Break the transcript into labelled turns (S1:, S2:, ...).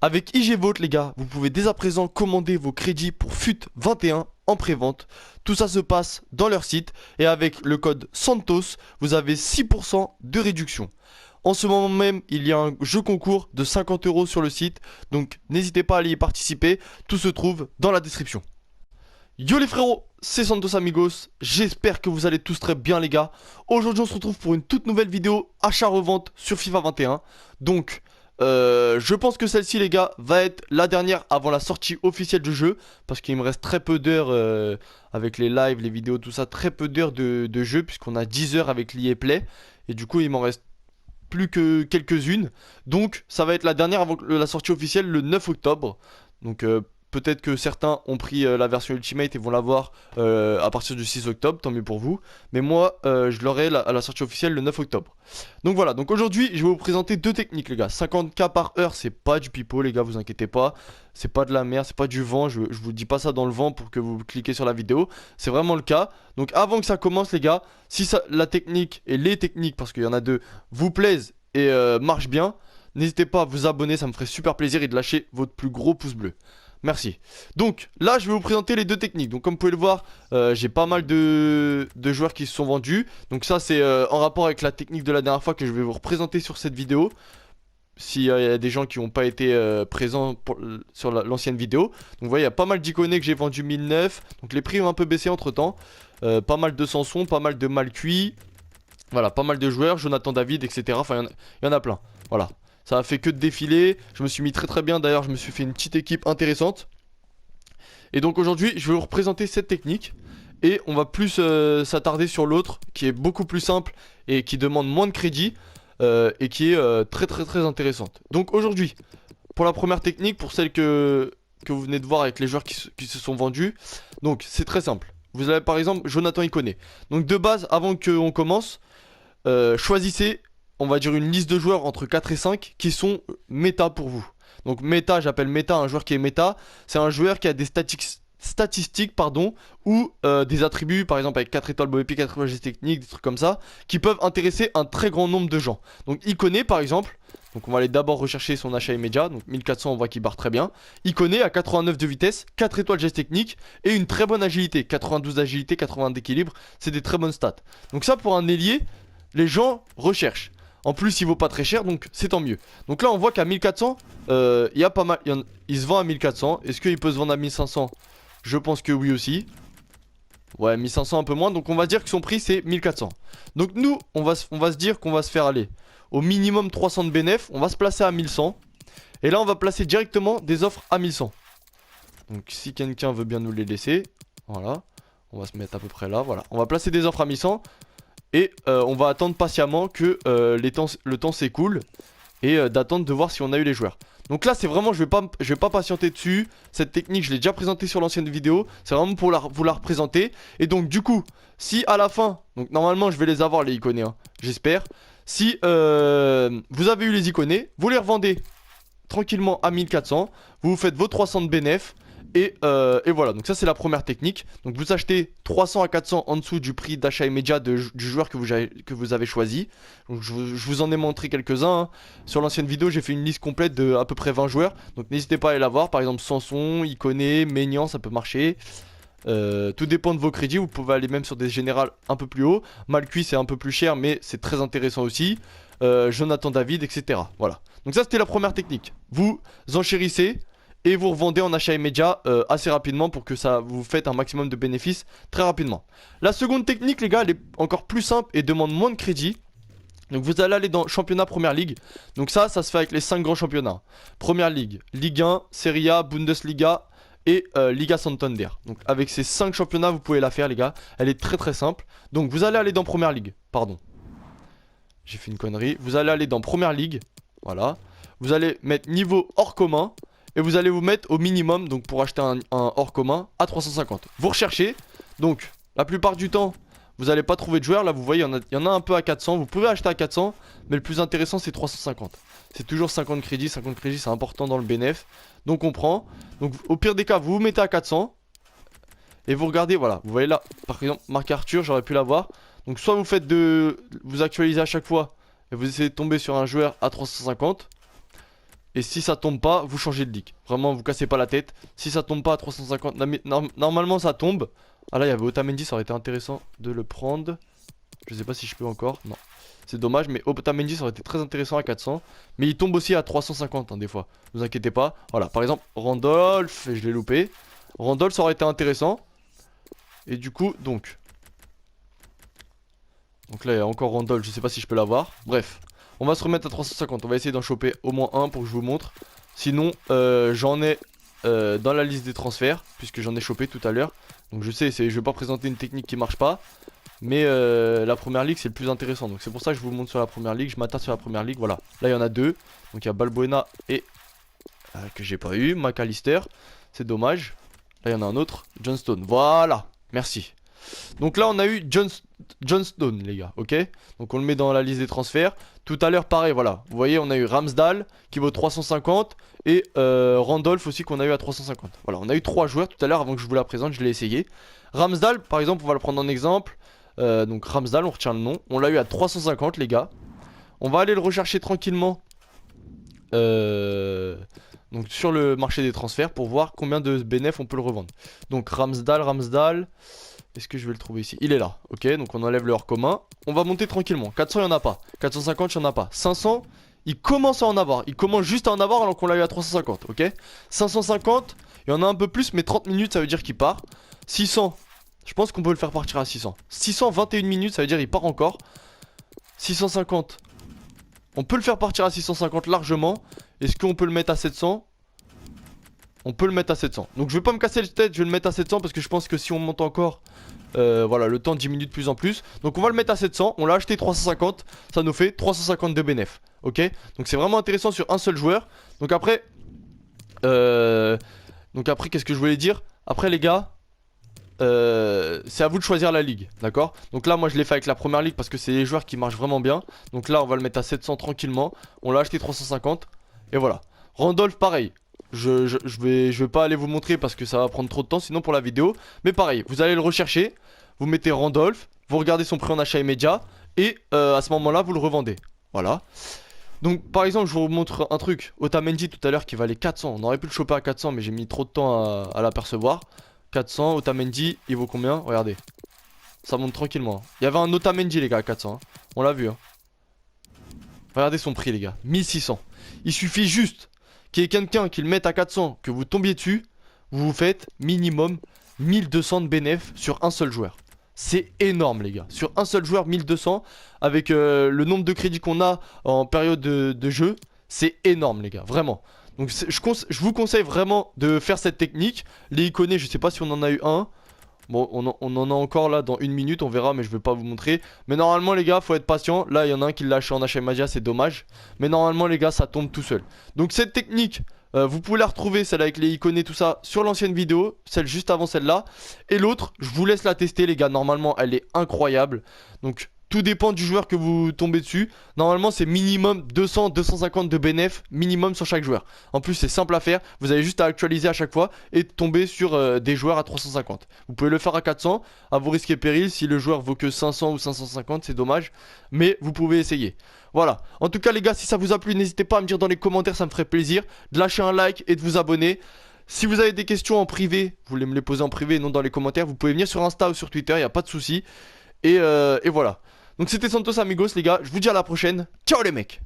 S1: Avec IG Vote les gars, vous pouvez dès à présent commander vos crédits pour FUT 21 en pré-vente. Tout ça se passe dans leur site et avec le code SANTOS, vous avez 6% de réduction. En ce moment même, il y a un jeu concours de 50 € sur le site, donc n'hésitez pas à aller y participer, tout se trouve dans la description. Yo les frérots, c'est Santos Amigos, j'espère que vous allez tous très bien les gars. Aujourd'hui on se retrouve pour une toute nouvelle vidéo achat-revente sur FIFA 21. Donc, je pense que celle-ci les gars va être la dernière avant la sortie officielle du jeu. Parce qu'il me reste très peu d'heures avec les lives, les vidéos, tout ça, très peu d'heures de jeu. Puisqu'on a 10 heures avec l'EA Play. Et du coup il m'en reste plus que quelques-unes. Donc ça va être la dernière avant la sortie officielle le 9 octobre. Donc peut-être que certains ont pris la version Ultimate et vont l'avoir à partir du 6 octobre, tant mieux pour vous. Mais moi, je l'aurai à la sortie officielle le 9 octobre. Donc voilà, donc aujourd'hui, je vais vous présenter deux techniques les gars. 50k par heure, c'est pas du pipeau les gars, vous inquiétez pas. C'est pas de la merde, c'est pas du vent, je vous dis pas ça dans le vent pour que vous cliquez sur la vidéo. C'est vraiment le cas. Donc avant que ça commence les gars, si la technique et les techniques, parce qu'il y en a deux, vous plaisent et marchent bien, n'hésitez pas à vous abonner, ça me ferait super plaisir et de lâcher votre plus gros pouce bleu. Merci. Donc là je vais vous présenter les deux techniques. Donc comme vous pouvez le voir, j'ai pas mal de joueurs qui se sont vendus. Donc ça c'est en rapport avec la technique de la dernière fois que je vais vous représenter sur cette vidéo. S'il y a des gens qui n'ont pas été présents sur l'ancienne vidéo. Donc vous voyez il y a pas mal d'icônés que j'ai vendu 1009. Donc les prix ont un peu baissé entre temps. Pas mal de Sanson, pas mal de mal cuit. Voilà, pas mal de joueurs, Jonathan David, etc. Enfin il y en a plein. Voilà. Ça a fait que de défiler. Je me suis mis très bien. D'ailleurs, je me suis fait une petite équipe intéressante. Et donc aujourd'hui, je vais vous représenter cette technique. Et on va plus s'attarder sur l'autre, qui est beaucoup plus simple et qui demande moins de crédit. Et qui est très intéressante. Donc aujourd'hui, pour la première technique, pour celle que vous venez de voir avec les joueurs qui se sont vendus. Donc c'est très simple. Vous avez par exemple Jonathan Iconé. Donc de base, avant qu'on commence, choisissez, on va dire une liste de joueurs entre 4 et 5 qui sont méta pour vous. Donc méta, j'appelle méta un joueur qui est méta. C'est un joueur qui a des statistiques pardon, ou des attributs, par exemple avec 4 étoiles BOP, 4 étoiles gestes techniques, des trucs comme ça, qui peuvent intéresser un très grand nombre de gens. Donc Iconé par exemple, donc on va aller d'abord rechercher son achat immédiat, donc 1400 on voit qu'il barre très bien. Iconé à 89 de vitesse, 4 étoiles gestes techniques et une très bonne agilité, 92 d'agilité, 80 d'équilibre, c'est des très bonnes stats. Donc ça pour un ailier, les gens recherchent. En plus, il vaut pas très cher, donc c'est tant mieux. Donc là, on voit qu'à 1400, il y a pas mal. Il se vend à 1400. Est-ce qu'il peut se vendre à 1500? Je pense que oui aussi. Ouais, 1500 un peu moins. Donc on va dire que son prix, c'est 1400. Donc nous, on va se dire qu'on va se faire aller au minimum 300 de bénéf. On va se placer à 1100. Et là, on va placer directement des offres à 1100. Donc si quelqu'un veut bien nous les laisser. Voilà. On va se mettre à peu près là. Voilà. On va placer des offres à 1100. Et on va attendre patiemment que le temps s'écoule. Et d'attendre de voir si on a eu les joueurs. Donc là c'est vraiment, je vais pas patienter dessus. Cette technique je l'ai déjà présentée sur l'ancienne vidéo. C'est vraiment pour vous la représenter. Et donc du coup, si à la fin, donc normalement je vais les avoir les iconés hein, j'espère. Si vous avez eu les iconés, vous les revendez tranquillement à 1400. Vous vous faites vos 300 de bénéf. Et voilà, donc ça c'est la première technique. Donc vous achetez 300 à 400 en dessous du prix d'achat immédiat du joueur que vous avez choisi. Donc je vous en ai montré quelques-uns hein. Sur l'ancienne vidéo j'ai fait une liste complète de à peu près 20 joueurs. Donc n'hésitez pas à aller la voir. Par exemple Sanson, Iconé, Maignan, ça peut marcher. Tout dépend de vos crédits. Vous pouvez aller même sur des générales un peu plus haut. Malcuit c'est un peu plus cher mais c'est très intéressant aussi. Jonathan David, etc. Voilà. Donc ça c'était la première technique. Vous enchérissez et vous revendez en achat immédiat assez rapidement pour que ça vous faites un maximum de bénéfices très rapidement. La seconde technique les gars, elle est encore plus simple et demande moins de crédit. Donc vous allez aller dans championnat Première Ligue. Donc ça se fait avec les 5 grands championnats. Première Ligue, Ligue 1, Serie A, Bundesliga et Liga Santander. Donc avec ces 5 championnats vous pouvez la faire les gars. Elle est très simple. Donc vous allez aller dans Première Ligue. Pardon. J'ai fait une connerie. Vous allez aller dans Première Ligue. Voilà. Vous allez mettre niveau hors commun. Et vous allez vous mettre au minimum, donc pour acheter un hors commun, à 350. Vous recherchez, donc la plupart du temps, vous n'allez pas trouver de joueurs. Là vous voyez, il y en a un peu à 400, vous pouvez acheter à 400. Mais le plus intéressant c'est 350. C'est toujours 50 crédits c'est important dans le bénéf. Donc on prend, donc au pire des cas vous vous mettez à 400. Et vous regardez, voilà, vous voyez là, par exemple, Marc Arthur, j'aurais pu l'avoir. Donc soit vous faites vous actualisez à chaque fois. Et vous essayez de tomber sur un joueur à 350. Et si ça tombe pas, vous changez de ligue. Vraiment, vous cassez pas la tête. Si ça tombe pas à 350, normalement ça tombe. Ah là, il y avait Otamendi, ça aurait été intéressant de le prendre. Je sais pas si je peux encore. Non. C'est dommage, mais Otamendi, ça aurait été très intéressant à 400. Mais il tombe aussi à 350 hein, des fois. Ne vous inquiétez pas. Voilà, par exemple, Randolph, et je l'ai loupé. Randolph, ça aurait été intéressant. Et du coup, donc là, il y a encore Randolph, je sais pas si je peux l'avoir. Bref, on va se remettre à 350. On va essayer d'en choper au moins un pour que je vous montre. Sinon, j'en ai dans la liste des transferts, puisque j'en ai chopé tout à l'heure. Donc je sais, je vais pas présenter une technique qui marche pas. Mais la première ligue c'est le plus intéressant. Donc c'est pour ça que je vous montre sur la première ligue. Je m'attarde sur la première ligue. Voilà. Là il y en a deux. Donc il y a Balbuena et que j'ai pas eu. McAllister. C'est dommage. Là il y en a un autre. Johnstone. Voilà. Merci. Donc là on a eu Johnstone les gars. Ok. Donc on le met dans la liste des transferts. Tout à l'heure pareil voilà. Vous voyez on a eu Ramsdale qui vaut 350. Et Randolph aussi qu'on a eu à 350. Voilà. On a eu 3 joueurs tout à l'heure avant que je vous la présente. Je l'ai essayé. Ramsdale par exemple on va le prendre en exemple. Donc Ramsdale, on retient le nom. On l'a eu à 350 les gars. On va aller le rechercher tranquillement donc sur le marché des transferts pour voir combien de bénéf on peut le revendre. Donc Ramsdale. Est-ce que je vais le trouver ici? Il est là. Ok, donc on enlève le hors commun. On va monter tranquillement. 400 il n'y en a pas. 450 il n'y en a pas. 500 il commence à en avoir. Il commence juste à en avoir alors qu'on l'a eu à 350. Ok. 550 il y en a un peu plus mais 30 minutes ça veut dire qu'il part. 600 je pense qu'on peut le faire partir à 600. 621 minutes, ça veut dire il part encore. 650. On peut le faire partir à 650 largement. Est-ce qu'on peut le mettre à 700? On peut le mettre à 700. Donc je vais pas me casser la tête, je vais le mettre à 700 parce que je pense que si on monte encore, voilà, le temps diminue de plus en plus. Donc on va le mettre à 700. On l'a acheté 350. Ça nous fait 350 de bénéf. Ok. Donc c'est vraiment intéressant sur un seul joueur. Donc après, qu'est-ce que je voulais dire? Après les gars. C'est à vous de choisir la ligue, d'accord? Donc là moi je l'ai fait avec la première ligue parce que c'est les joueurs qui marchent vraiment bien. Donc là on va le mettre à 700 tranquillement. On l'a acheté 350. Et voilà. Randolph pareil. Je vais pas aller vous montrer parce que ça va prendre trop de temps sinon pour la vidéo. Mais pareil, vous allez le rechercher. Vous mettez Randolph. Vous regardez son prix en achat immédiat. Et à ce moment là vous le revendez. Voilà. Donc par exemple je vous montre un truc. Otamendi tout à l'heure qui valait 400. On aurait pu le choper à 400 mais j'ai mis trop de temps à l'apercevoir. 400, Otamendi, il vaut combien? Regardez. Ça monte tranquillement. Il y avait un Otamendi les gars à 400 hein. On l'a vu hein. Regardez son prix les gars, 1600. Il suffit juste qu'il y ait quelqu'un qui le mette à 400, que vous tombiez dessus. Vous vous faites minimum 1200 de bénéf sur un seul joueur. C'est énorme les gars. Sur un seul joueur 1200. Avec le nombre de crédits qu'on a en période de jeu. C'est énorme les gars, vraiment. Donc je vous conseille vraiment de faire cette technique. Les iconés, je sais pas si on en a eu un. Bon, on en a encore là dans une minute, on verra, mais je vais pas vous montrer. Mais normalement les gars, faut être patient. Là, il y en a un qui l'a acheté en achat immédiat, c'est dommage. Mais normalement les gars, ça tombe tout seul. Donc cette technique, vous pouvez la retrouver, celle avec les iconés, tout ça, sur l'ancienne vidéo. Celle juste avant celle-là. Et l'autre, je vous laisse la tester les gars. Normalement, elle est incroyable. Donc tout dépend du joueur que vous tombez dessus. Normalement c'est minimum 200-250 de bénéf minimum sur chaque joueur. En plus c'est simple à faire. Vous avez juste à actualiser à chaque fois et tomber sur des joueurs à 350. Vous pouvez le faire à 400 à vos risques et périls. Si le joueur vaut que 500 ou 550 c'est dommage. Mais vous pouvez essayer. Voilà. En tout cas les gars, si ça vous a plu, n'hésitez pas à me dire dans les commentaires, ça me ferait plaisir. De lâcher un like et de vous abonner. Si vous avez des questions en privé, vous voulez me les poser en privé et non dans les commentaires, vous pouvez venir sur Insta ou sur Twitter, il n'y a pas de souci. Et voilà. Donc c'était Santos Amigos les gars, je vous dis à la prochaine. Ciao les mecs.